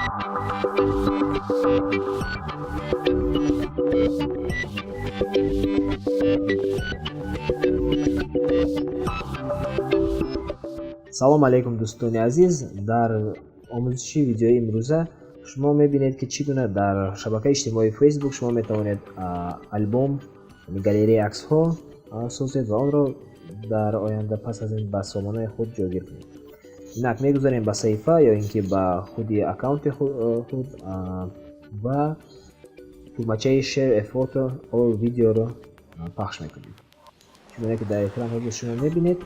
салом алейкум дӯстони азиз. дар омӯзиши видеои имрӯза шумо мебинед ки чӣ гуна дар шабакаи иҷтимоии Facebook шумо метавонед альбом, галереяи аксҳо созед ва онро дар оянда пас аз ин ба сомонаи худ ҷойгир кунед. инак мегузарем ба саҳифа ё ин ки ба худи аккаунти худ ва тӯгмачаи share a photo or видеоро пахш мекунем. чӣ гуна ки дар экран ҳозир шумо мебинед.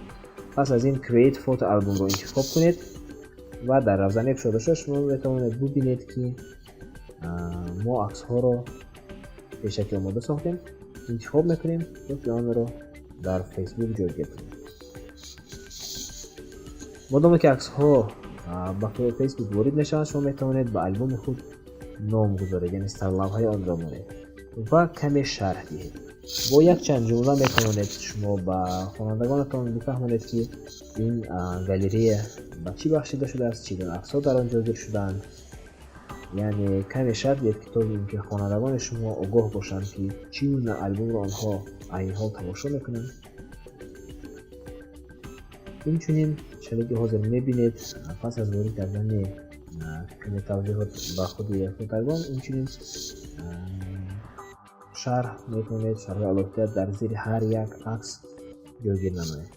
пас аз ин create photo albumро интихоб кунед ва дар равзани кушодаша шумо метавонед бубинед ки мо аксҳоро пешакӣ омода сохтем. интихоб мекунем ки онро дар Facebook ҷойгир кунем. модоме ки аксҳо ба Facebook ворид мешаванд, шумо метавонед ба альбоми худ ном гузоред, яъне сарлавҳаи онро монед ва каме шарҳ диҳед. бо якчанд ҷумла метавонед шумо ба хонандагонатон бифаҳмонед ки ин галерея ба чӣ бахшида шудааст, чӣ гуна аксҳо дар он ҷойгир шудаанд. яъне каме шарҳ диҳед ки то ин ки хонандагони шумо огоҳ бошанд ки чӣ гуна альбомро онҳо айни ҳол тамошо мекунанд. инчунин чунин ки ҳозир мебинед, пас аз ворид кардани каме тавзеҳот ба худи худ альбом, инчунин шарҳ метавонед, шарҳи алоҳида дар зери ҳар як акс ҷойгир намоед.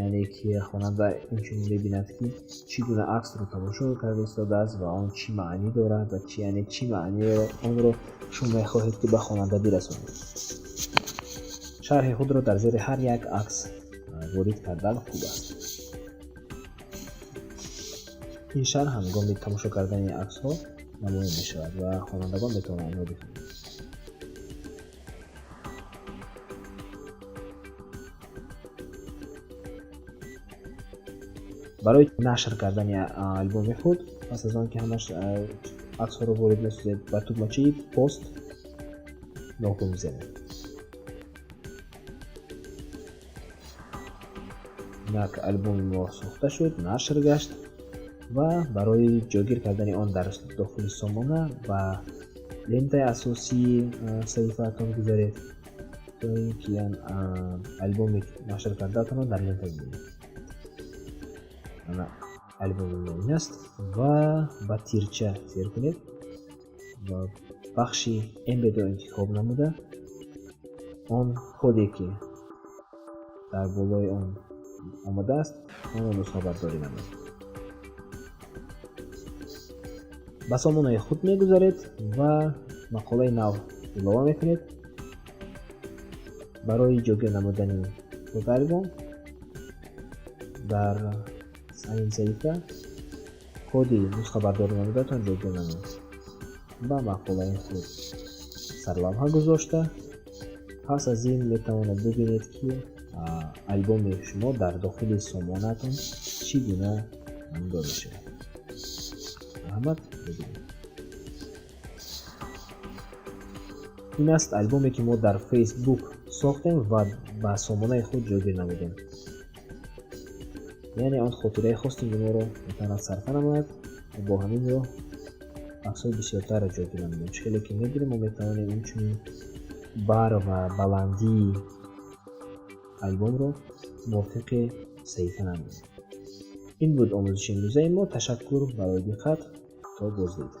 яъне ки хонанда инчунин мебинад ки чӣ гуна аксро тамошо карда истодааст ва он чӣ маънӣ дорад ва чӣ маъниро онро шумо мехоҳед ки ба хонанда бирасонед. шарҳи худро дар зери ҳар як акс ворид кардан хуб аст. ин шарҳ ҳангоми тамошо кардани аксҳо намоён мешавад ва хонандагон метавонанд онро бихонанд. барои нашр кардани альбоми худ, пас аз он ки ҳамаш аксҳоро ворид месозед, ба тугмачаи пост нокун мезанед. инак альбоми мо сохта шуд, нашр гашт ва барои ҷойгир кардани он дар дохили сомона ба лентаи асосии саҳифаатон гузаред, то ин ки альбоми нашр кардаатонро дар лента бибинед. альбоми мо ин аст ва ба тирча сер кунед ва бахши embed-ро интихоб намуда он коде ки дар болои он омадааст, онро нусхабардорӣ намоед. ба сомонаи худ мегузаред ва мақолаи нав илова мекунед. барои ҷойгир намудани худ альбом дар ин саҳифа коди нусхабардорӣ намудаатон ҷойгир намоед. ба мақолаи худ сарлавҳа гузошта, пас аз ин метавонед бубинед ки альбоми шумо дар дохили сомонаатон чӣ гуна намудор мешавад. раҳмат, бибинед. ин аст альбоме ки мо дар Facebook сохтем ва ба сомонаи худ ҷойгир намудем. яъне он хотираи хоси моро метавонад сарфа намояд ва бо ҳамин роҳ аксҳои бисёртарро ҷойгир намудем. чихеле ки мебинем, мо метавонем инчунин бар ва баландии альбомро мувофиқи саҳифа намоем. ин буд омӯзиши имрӯзаи мо. ташаккур барои диққат. то боздид.